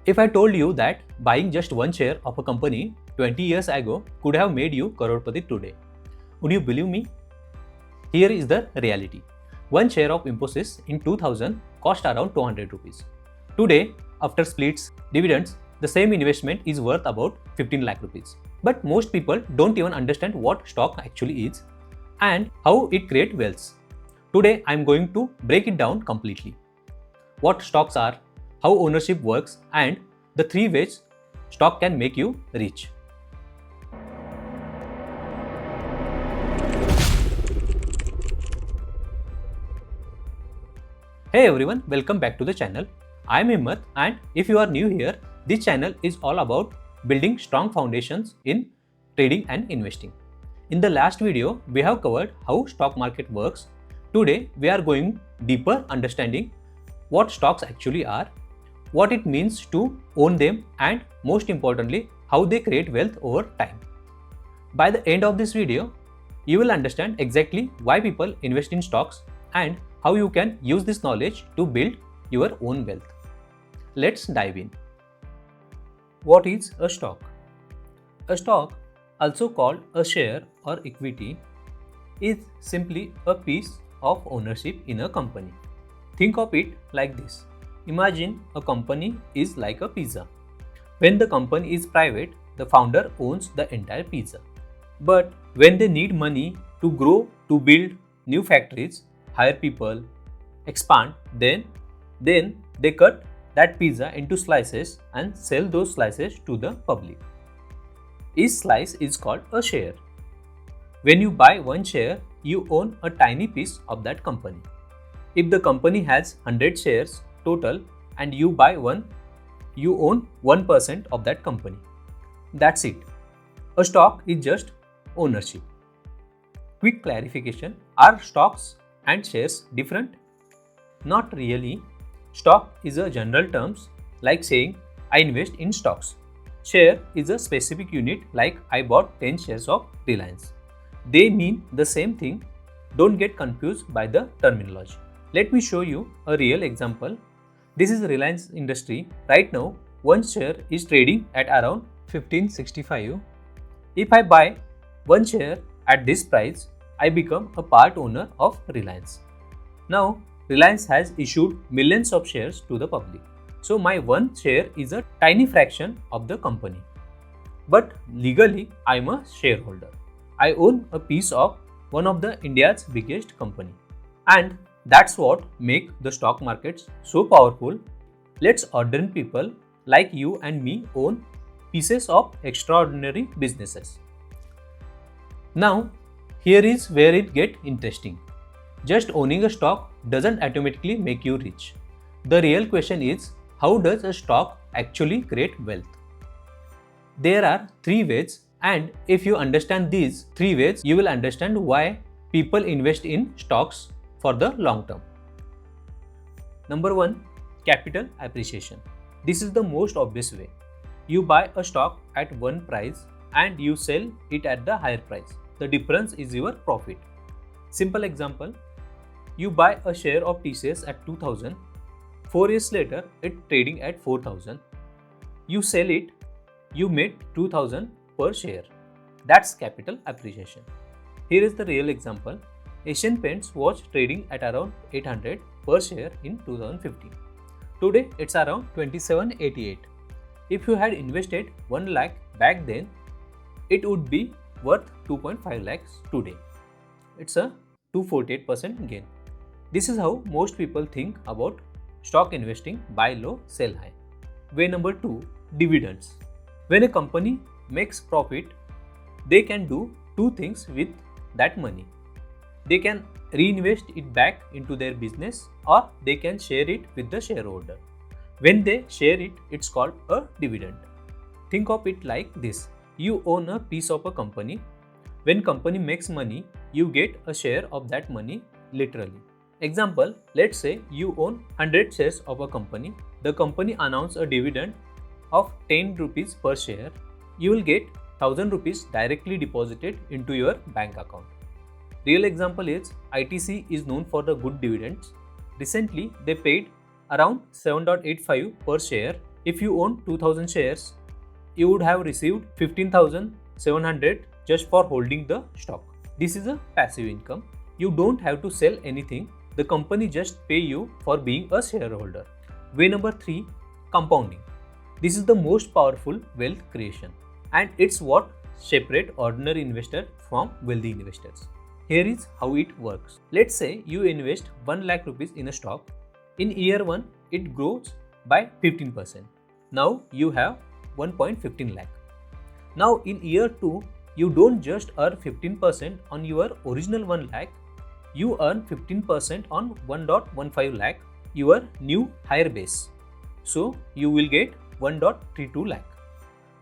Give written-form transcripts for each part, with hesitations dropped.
If I told you that buying just one share of a company 20 years ago could have made you crorepati today, would you believe me? Here is the reality. One share of Infosys in 2000 cost around 200 rupees. Today, after splits, dividends, the same investment is worth about 15 lakh rupees. But most people don't even understand what stock actually is and how it creates wealth. Today, I am going to break it down completely. What stocks are, how ownership works, and the 3 ways stock can make you rich. Hey everyone, welcome back to the channel. I am Himmat, and if you are new here, this channel is all about building strong foundations in trading and investing. In the last video, we have covered how stock market works. Today, we are going deeper understanding what stocks actually are, what it means to own them, and most importantly, how they create wealth over time. By the end of this video, you will understand exactly why people invest in stocks and how you can use this knowledge to build your own wealth. Let's dive in. What is a stock? A stock, also called a share or equity, is simply a piece of ownership in a company. Think of it like this. Imagine a company is like a pizza. When the company is private, the founder owns the entire pizza. But when they need money to grow, to build new factories, hire people, expand, then they cut that pizza into slices and sell those slices to the public. Each slice is called a share. When you buy one share, you own a tiny piece of that company. If the company has 100 shares total and you buy one, you own 1% of that company. That's it. A stock is just ownership. Quick clarification, are stocks and shares different? Not really. Stock is a general terms like saying I invest in stocks. Share is a specific unit like I bought 10 shares of Reliance. They mean the same thing. Don't get confused by the terminology. Let me show you a real example. This is Reliance Industry. Right now, one share is trading at around 1565. If I buy one share at this price, I become a part owner of Reliance. Now, Reliance has issued millions of shares to the public. So my one share is a tiny fraction of the company. But legally, I am a shareholder. I own a piece of one of the India's biggest company. And that's what makes the stock markets so powerful. Let's ordinary people like you and me own pieces of extraordinary businesses. Now, here is where it gets interesting. Just owning a stock doesn't automatically make you rich. The real question is, how does a stock actually create wealth? There are 3 ways, and if you understand these 3 ways, you will understand why people invest in stocks for the long term. Number 1, capital appreciation. This is the most obvious way. You buy a stock at one price and you sell it at the higher price. The difference is your profit. Simple example, you buy a share of TCS at 2000, 4 years later it trading at 4000. You sell it, you made 2000 per share. That's capital appreciation. Here is the real example. Asian Paints was trading at around 800 per share in 2015. Today it's around 2788. If you had invested 1 lakh back then, it would be worth 2.5 lakhs today. It's a 248% gain. This is how most people think about stock investing: buy low, sell high. Way number 2, dividends. When a company makes profit, they can do 2 things with that money. They can reinvest it back into their business, or they can share it with the shareholder. When they share it, it's called a dividend. Think of it like this. You own a piece of a company. When company makes money, you get a share of that money literally. Example, let's say you own 100 shares of a company. The company announces a dividend of 10 rupees per share. You will get 1000 rupees directly deposited into your bank account. Real example is ITC is known for the good dividends. Recently, they paid around 7.85 per share If you own 2000 shares, you would have received 15,700 just for holding the stock. This is a passive income. You don't have to sell anything. The company just pay you for being a shareholder. Way number 3, compounding. This is the most powerful wealth creation, and it's what separates ordinary investor from wealthy investors. Here is how it works. Let's say you invest 1 lakh rupees in a stock. In year 1, it grows by 15%. Now you have 1.15 lakh. Now in year 2, you don't just earn 15% on your original 1 lakh, you earn 15% on 1.15 lakh, your new higher base. So you will get 1.32 lakh.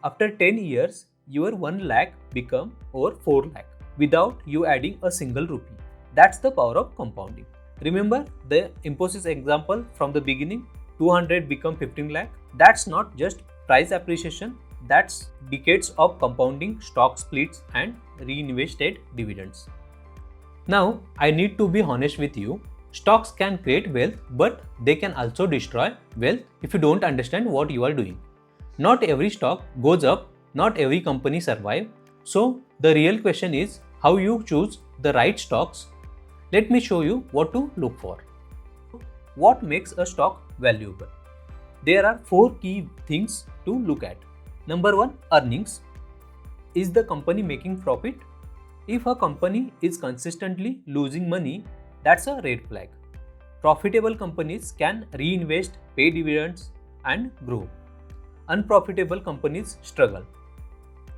After 10 years, your 1 lakh become over 4 lakh without you adding a single rupee. That's the power of compounding. Remember the Infosys example from the beginning, 200 become 15 lakh. That's not just price appreciation, that's decades of compounding, stock splits and reinvested dividends. Now, I need to be honest with you. Stocks can create wealth, but they can also destroy wealth if you don't understand what you are doing. Not every stock goes up, not every company survives. So, the real question is how you choose the right stocks. Let me show you what to look for. What makes a stock valuable? There are 4 key things to look at. Number 1, earnings. Is the company making profit? If a company is consistently losing money, that's a red flag. Profitable companies can reinvest, pay dividends, and grow. Unprofitable companies struggle.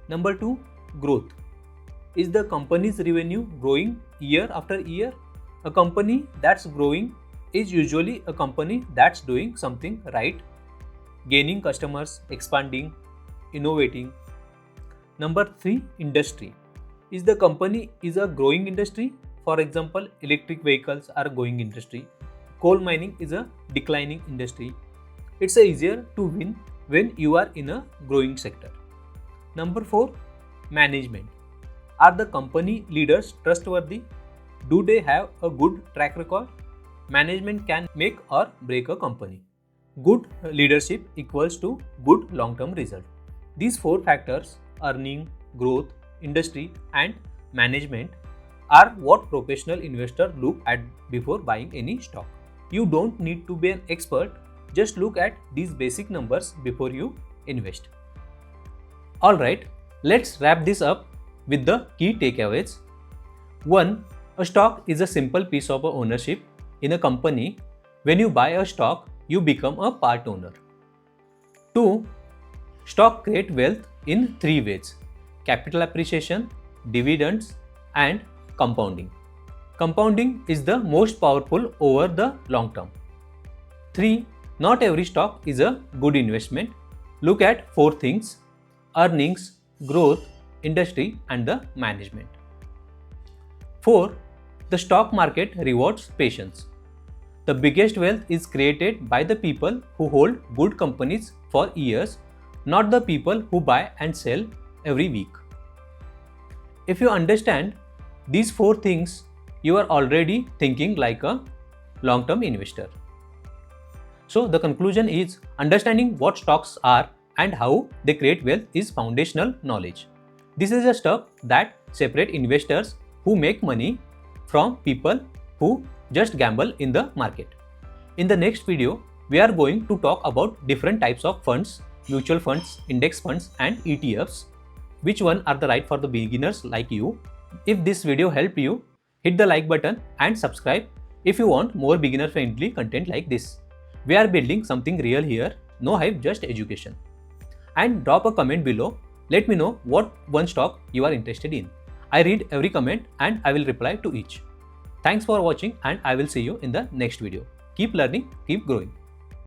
Number 2, growth. Is the company's revenue growing year after year? A company that's growing is usually a company that's doing something right, gaining customers, expanding, innovating. Number 3, industry. Is the company is a growing industry? For example, electric vehicles are a growing industry. Coal mining is a declining industry. It's easier to win when you are in a growing sector. Number 4, management. Are the company leaders trustworthy? Do they have a good track record? Management can make or break a company. Good leadership equals to good long-term result. These 4 factors, earning, growth, industry and management, are what professional investors look at before buying any stock. You don't need to be an expert, just look at these basic numbers before you invest. Alright, let's wrap this up with the key takeaways. 1. A stock is a simple piece of ownership in a company. When you buy a stock, you become a part owner. 2. Stock create wealth in 3 ways: capital appreciation, dividends and compounding. Compounding is the most powerful over the long term. 3. Not every stock is a good investment. Look at 4 things: earnings, growth, industry and the management. 4. The stock market rewards patience. The biggest wealth is created by the people who hold good companies for years, not the people who buy and sell every week. If you understand these 4 things, you are already thinking like a long-term investor. So the conclusion is, understanding what stocks are and how they create wealth is foundational knowledge. This is the stuff that separates investors who make money from people who just gamble in the market. In the next video, we are going to talk about different types of funds, mutual funds, index funds and ETFs. Which one are the right for the beginners like you? If this video helped you, hit the like button and subscribe if you want more beginner friendly content like this. We are building something real here, no hype, just education. And drop a comment below. Let me know what one stock you are interested in. I read every comment and I will reply to each. Thanks for watching and I will see you in the next video. Keep learning, keep growing.